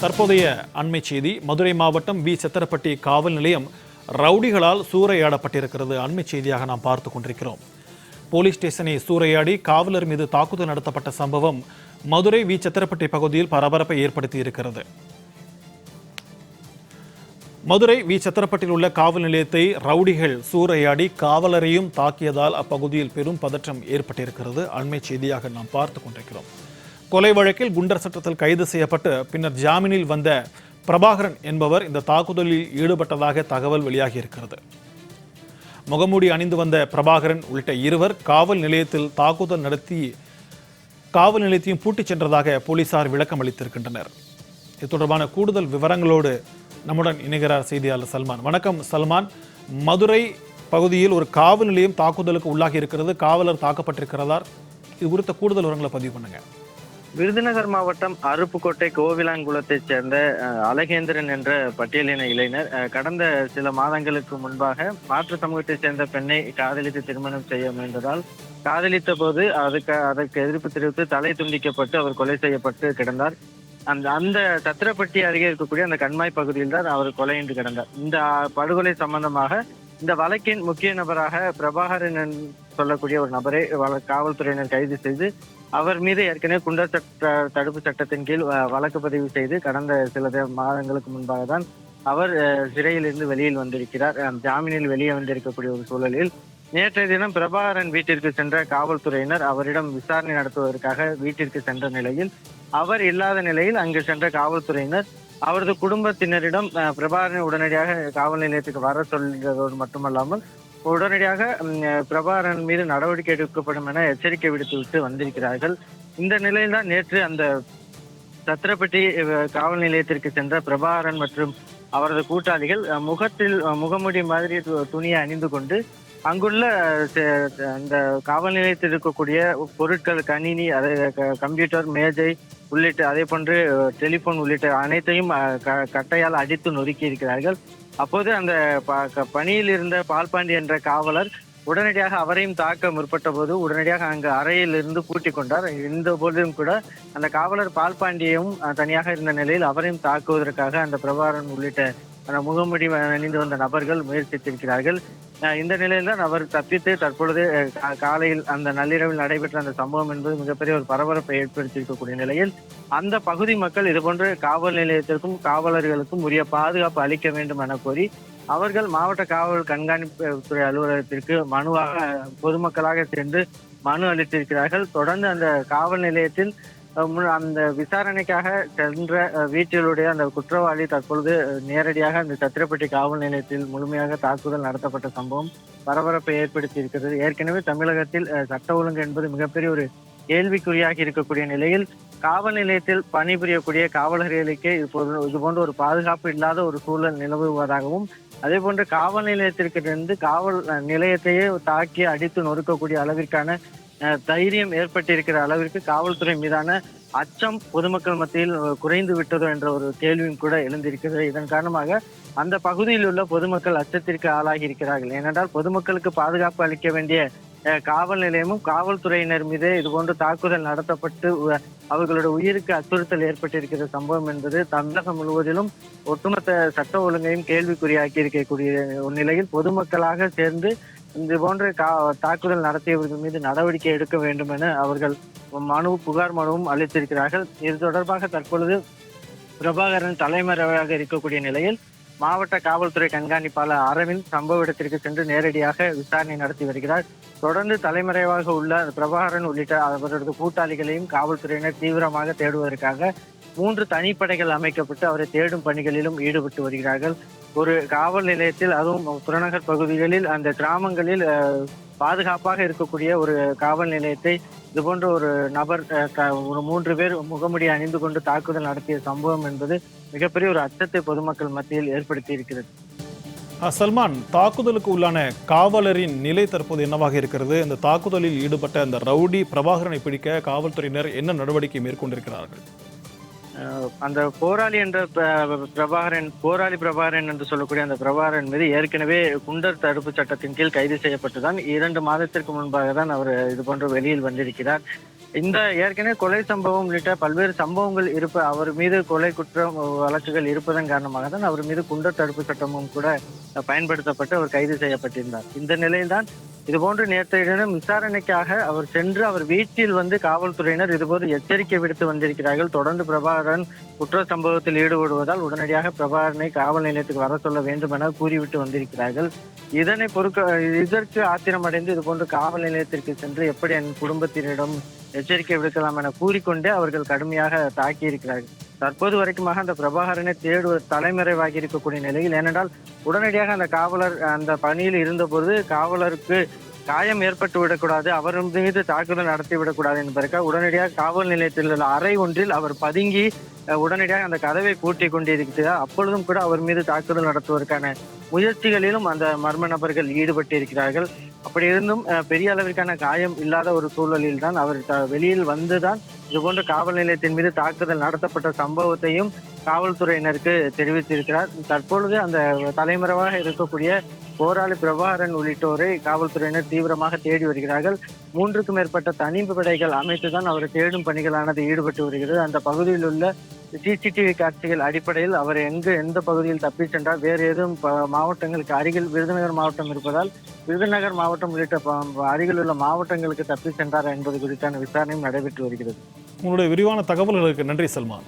தற்போதைய அண்மை செய்தி மதுரை மாவட்டம் வி சத்திரப்பட்டி காவல் நிலையம் ரவுடிகளால் சூறையாடப்பட்டிருக்கிறது. அண்மை செய்தியாக நாம் பார்த்து கொண்டிருக்கிறோம். போலீஸ் ஸ்டேஷனை சூறையாடி காவலர் மீது தாக்குதல் நடத்தப்பட்ட சம்பவம் மதுரை வி சத்திரப்பட்டி பகுதியில் பரபரப்பை ஏற்படுத்தி இருக்கிறது. மதுரை வி சத்திரப்பட்டியில் உள்ள காவல் நிலையத்தை ரவுடிகள் சூறையாடி காவலரையும் தாக்கியதால் அப்பகுதியில் பெரும் பதற்றம் ஏற்பட்டிருக்கிறது. அண்மை செய்தியாக நாம் பார்த்து கொண்டிருக்கிறோம். கொலை வழக்கில் குண்டர் சட்டத்தில் கைது செய்யப்பட்டு பின்னர் ஜாமீனில் வந்த பிரபாகரன் என்பவர் இந்த தாக்குதலில் ஈடுபட்டதாக தகவல் வெளியாகி இருக்கிறது. முகமூடி அணிந்து வந்த பிரபாகரன் உள்ளிட்ட இருவர் காவல் நிலையத்தில் தாக்குதல் நடத்தி காவல் நிலையத்தையும் பூட்டிச் சென்றதாக போலீசார் விளக்கம் அளித்திருக்கின்றனர். இது தொடர்பான கூடுதல் விவரங்களோடு நம்முடன் இணைகிறார் செய்தியாளர் சல்மான். வணக்கம் சல்மான். மதுரை பகுதியில் ஒரு காவல் நிலையம் தாக்குதலுக்கு உள்ளாகி இருக்கிறது. காவலர் தாக்கப்பட்டிருக்கிறதா? இது குறித்த கூடுதல் விவரங்களை பதிவு பண்ணுங்க. விருதுநகர் மாவட்டம் அருப்புக்கோட்டை கோவிலாங்குளத்தைச் சேர்ந்த அழகேந்திரன் என்ற பட்டியலின இளைஞர் கடந்த சில மாதங்களுக்கு முன்பாக மாற்று சமூகத்தைச் சேர்ந்த பெண்ணை காதலித்து திருமணம் செய்ய முயன்றதால் காதலித்த போது அதற்கு எதிர்ப்பு தெரிவித்து தலை துண்டிக்கப்பட்டு அவர் கொலை செய்யப்பட்டு கிடந்தார். அந்த சத்திரப்பட்டி அருகே இருக்கக்கூடிய அந்த கண்மாய் பகுதியில் தான் அவர் கொலையின்றி கிடந்தார். இந்த படுகொலை சம்பந்தமாக இந்த வழக்கின் முக்கிய நபராக பிரபாகரன் சொல்லக்கூடிய ஒரு நபரை காவல்துறையினர் கைது செய்து அவர் மீது ஏற்கனவே குண்டர் தடுப்பு சட்டத்தின் கீழ் வழக்கு பதிவு செய்து கடந்த சில மாதங்களுக்கு முன்பாக தான் அவர் சிறையிலிருந்து வெளியில் வந்திருக்கிறார். ஜாமீனில் வெளியே வந்திருக்கக்கூடிய ஒரு சூழலில் நேற்றைய தினம் பிரபாகரன் வீட்டிற்கு சென்ற காவல்துறையினர் அவரிடம் விசாரணை நடத்துவதற்காக வீட்டிற்கு சென்ற நிலையில் அவர் இல்லாத நிலையில் அங்கு சென்ற காவல்துறையினர் அவரது குடும்பத்தினரிடம் பிரபாகரனை உடனடியாக காவல் நிலையத்துக்கு வர சொல்கிறதோடு மட்டுமல்லாமல் உடனடியாக பிரபாகரன் மீது நடவடிக்கை எடுக்கப்படும் என எச்சரிக்கை விடுத்துவிட்டு வந்திருக்கிறார்கள். இந்த நிலையில்தான் நேற்று அந்த சத்திரப்பட்டி காவல் நிலையத்திற்கு சென்ற பிரபாகரன் மற்றும் அவரது கூட்டாளிகள் முகத்தில் முகமூடி மாதிரி துணியை அணிந்து கொண்டு அங்குள்ள அந்த காவல் நிலையத்தில் இருக்கக்கூடிய பொருட்கள், கணினி, கம்ப்யூட்டர், மேஜை உள்ளிட்ட அதே போன்று டெலிபோன் உள்ளிட்ட அனைத்தையும் கட்டையால் அடித்து நொறுக்கி இருக்கிறார்கள். அப்போது அந்த பணியில் இருந்த பால்பாண்டி என்ற காவலர் உடனடியாக அவரையும் தாக்க முற்பட்ட போது உடனடியாக அங்கு அறையில் இருந்து பூட்டிக் கொண்டார். இந்த போதிலும் கூட அந்த காவலர் பால்பாண்டியையும் தனியாக இருந்த நிலையில் அவரையும் தாக்குவதற்காக அந்த பிரபாகரன் உள்ளிட்ட அந்த முகமுடி அணிந்து வந்த நபர்கள் முயற்சித்திருக்கிறார்கள். இந்த நிலையில் தான் அவர் தப்பித்து தற்பொழுது காலையில் அந்த நள்ளிரவில் நடைபெற்ற அந்த சம்பவம் என்பது மிகப்பெரிய ஒரு பரபரப்பை ஏற்படுத்தியிருக்கக்கூடிய நிலையில் அந்த பகுதி மக்கள் இதுபோன்று காவல் நிலையத்திற்கும் காவலர்களுக்கும் உரிய பாதுகாப்பு அளிக்க வேண்டும் என கோரி அவர்கள் மாவட்ட காவல் கண்காணிப்பு துறை அலுவலகத்திற்கு மனுவாக பொதுமக்களாக சேர்ந்து மனு அளித்திருக்கிறார்கள். தொடர்ந்து அந்த காவல் நிலையத்தில் அந்த விசாரணைக்காக சென்ற வீட்டிலுடைய அந்த குற்றவாளி தற்பொழுது நேரடியாக அந்த சத்திரப்பட்டி காவல் நிலையத்தில் முழுமையாக தாக்குதல் நடத்தப்பட்ட சம்பவம் பரபரப்பை ஏற்படுத்தி இருக்கிறது. ஏற்கனவே தமிழகத்தில் சட்ட ஒழுங்கு என்பது மிகப்பெரிய ஒரு கேள்விக்குறியாகி இருக்கக்கூடிய நிலையில் காவல் நிலையத்தில் பணிபுரியக்கூடிய காவலர்களுக்கே இது போன்ற ஒரு பாதுகாப்பு இல்லாத ஒரு சூழல் நிலவுவதாகவும் அதே போன்று காவல் நிலையத்திற்கு இருந்து காவல் நிலையத்தையே தாக்கி அடித்து நொறுக்கக்கூடிய அளவிற்கான தைரியம் ஏற்பட்டிருக்கிற அளவிற்கு காவல்துறை மீதான அச்சம் பொதுமக்கள் மத்தியில் குறைந்து விட்டதோ என்ற ஒரு கேள்வியும் கூட எழுந்திருக்கிறது. இதன் காரணமாக அந்த பகுதியில் உள்ள பொதுமக்கள் அச்சத்திற்கு ஆளாகி இருக்கிறார்கள். ஏனென்றால் பொதுமக்களுக்கு பாதுகாப்பு அளிக்க வேண்டிய காவல் நிலையமும் காவல்துறையினர் மீது இதுபோன்று தாக்குதல் நடத்தப்பட்டு அவர்களுடைய உயிருக்கு அச்சுறுத்தல் ஏற்பட்டிருக்கிற சம்பவம் என்பது தமிழகம் முழுவதிலும் ஒட்டுமொத்த சட்ட ஒழுங்கையும் கேள்விக்குறியாக்கி இருக்கக்கூடிய ஒரு நிலையில் பொதுமக்களாக சேர்ந்து இது போன்ற தாக்குதல் நடத்தியவர்கள் மீது நடவடிக்கை எடுக்க வேண்டும் என அவர்கள் புகார் மனுவும் அளித்திருக்கிறார்கள். இது தொடர்பாக தற்பொழுது பிரபாகரன் தலைமறைவாக இருக்கக்கூடிய நிலையில் மாவட்ட காவல்துறை கண்காணிப்பாளர் அரவிந்த் சம்பவ இடத்திற்கு சென்று நேரடியாக விசாரணை நடத்தி வருகிறார். தொடர்ந்து தலைமறைவாக உள்ள பிரபாகரன் உள்ளிட்ட அவரது கூட்டாளிகளையும் காவல்துறையினர் தீவிரமாக தேடுவதற்காக 3 தனிப்படைகள் அமைக்கப்பட்டு அவரை தேடும் பணிகளிலும் ஈடுபட்டு வருகிறார்கள். ஒரு காவல் நிலையத்தில் அதுவும் புறநகர் பகுதிகளில் அந்த கிராமங்களில் பாதுகாப்பாக இருக்கக்கூடிய ஒரு காவல் நிலையத்தை இதுபோன்ற ஒரு நபர் ஒரு 3 பேர் முகமுடி அணிந்து கொண்டு தாக்குதல் நடத்திய சம்பவம் என்பது மிகப்பெரிய ஒரு அச்சத்தை பொதுமக்கள் மத்தியில் ஏற்படுத்தி இருக்கிறது. சல்மான், தாக்குதலுக்கு உள்ளான காவலரின் நிலை தற்போது என்னவாக இருக்கிறது? இந்த தாக்குதலில் ஈடுபட்ட அந்த ரவுடி பிரபாகரனை பிடிக்க காவல்துறையினர் என்ன நடவடிக்கை மேற்கொண்டிருக்கிறார்கள்? அந்த போராளி பிரபாகரன் என்று சொல்லக்கூடிய அந்த பிரபாகரன் மீது ஏற்கனவே குண்டர் தடுப்பு சட்டத்தின் கீழ் கைது செய்யப்பட்டுதான் 2 மாதத்திற்கு முன்பாக தான் அவர் இது போன்ற வெளியில் வந்திருக்கிறார். இந்த ஏற்கனவே கொலை சம்பவம் உள்ளிட்ட பல்வேறு சம்பவங்கள் அவர் மீது கொலை குற்றம் வழக்குகள் இருப்பதன் காரணமாக தான் அவர் மீது குண்டர் தடுப்பு சட்டமும் கூட பயன்படுத்தப்பட்டு அவர் கைது செய்யப்பட்டிருந்தார். இந்த நிலையில்தான் இதுபோன்று நேற்றைய தினம் விசாரணைக்காக அவர் சென்று அவர் வீட்டில் காவல்துறையினர் இதுபோன்று எச்சரிக்கை விடுத்து வந்திருக்கிறார்கள். தொடர்ந்து பிரபாகரன் குற்ற சம்பவத்தில் ஈடுபடுவதால் உடனடியாக பிரபாகரனை காவல் நிலையத்துக்கு வர சொல்ல வேண்டும் என கூறிவிட்டு வந்திருக்கிறார்கள். இதற்கு ஆத்திரமடைந்து இதுபோன்று காவல் நிலையத்திற்கு சென்று எப்படி என் குடும்பத்தினரிடம் எச்சரிக்கை விடுக்கலாம் என கூறிக்கொண்டே அவர்கள் கடுமையாக தாக்கியிருக்கிறார்கள். தற்போது வரைக்குமாக அந்த பிரபாகரனை தலைமறைவாகி இருக்கக்கூடிய நிலையில், ஏனென்றால் உடனடியாக அந்த காவலர் அந்த பணியில் இருந்தபோது காவலருக்கு காயம் ஏற்பட்டு விடக்கூடாது, அவர் மீது தாக்குதல் நடத்தி விடக்கூடாது என்பதற்காக உடனடியாக காவல் நிலையத்தில் உள்ள அறை ஒன்றில் அவர் பதுங்கி உடனடியாக அந்த கதவை பூட்டி கொண்டிருக்கிறார். அப்பொழுதும் கூட அவர் மீது தாக்குதல் நடத்துவதற்கான முயற்சிகளிலும் அந்த மர்ம நபர்கள் ஈடுபட்டிருக்கிறார்கள். அப்படி இருந்தும் பெரிய அளவிற்கான காயம் இல்லாத ஒரு சூழலில் தான் அவர் வெளியில் வந்துதான் இதுபோன்ற காவல் நிலையத்தின் மீது தாக்குதல் நடத்தப்பட்ட சம்பவத்தையும் காவல்துறையினருக்கு தெரிவித்திருக்கிறார். தற்பொழுது அந்த தலைமறைவாக இருக்கக்கூடிய போராளி பிரபாகரன் உள்ளிட்டோரை காவல்துறையினர் தீவிரமாக தேடி வருகிறார்கள். 3க்கும் மேற்பட்ட தனிப்படைகள் அமைத்துதான் அவரை தேடும் பணிகளானது ஈடுபட்டு வருகிறது. அந்த பகுதியில் உள்ள சிசிடிவி காட்சிகள் அடிப்படையில் அவர் எந்த பகுதியில் தப்பி சென்றார், வேறு ஏதும் மாவட்டங்களுக்கு அருகில் விருதுநகர் மாவட்டம் இருப்பதால் விருதுநகர் மாவட்டம் உள்ளிட்ட அருகில் உள்ள மாவட்டங்களுக்கு தப்பி சென்றார் என்பது குறித்தான விசாரணையும் நடைபெற்று வருகிறது. உங்களுடைய விரிவான தகவல்களுக்கு நன்றி சல்மான்.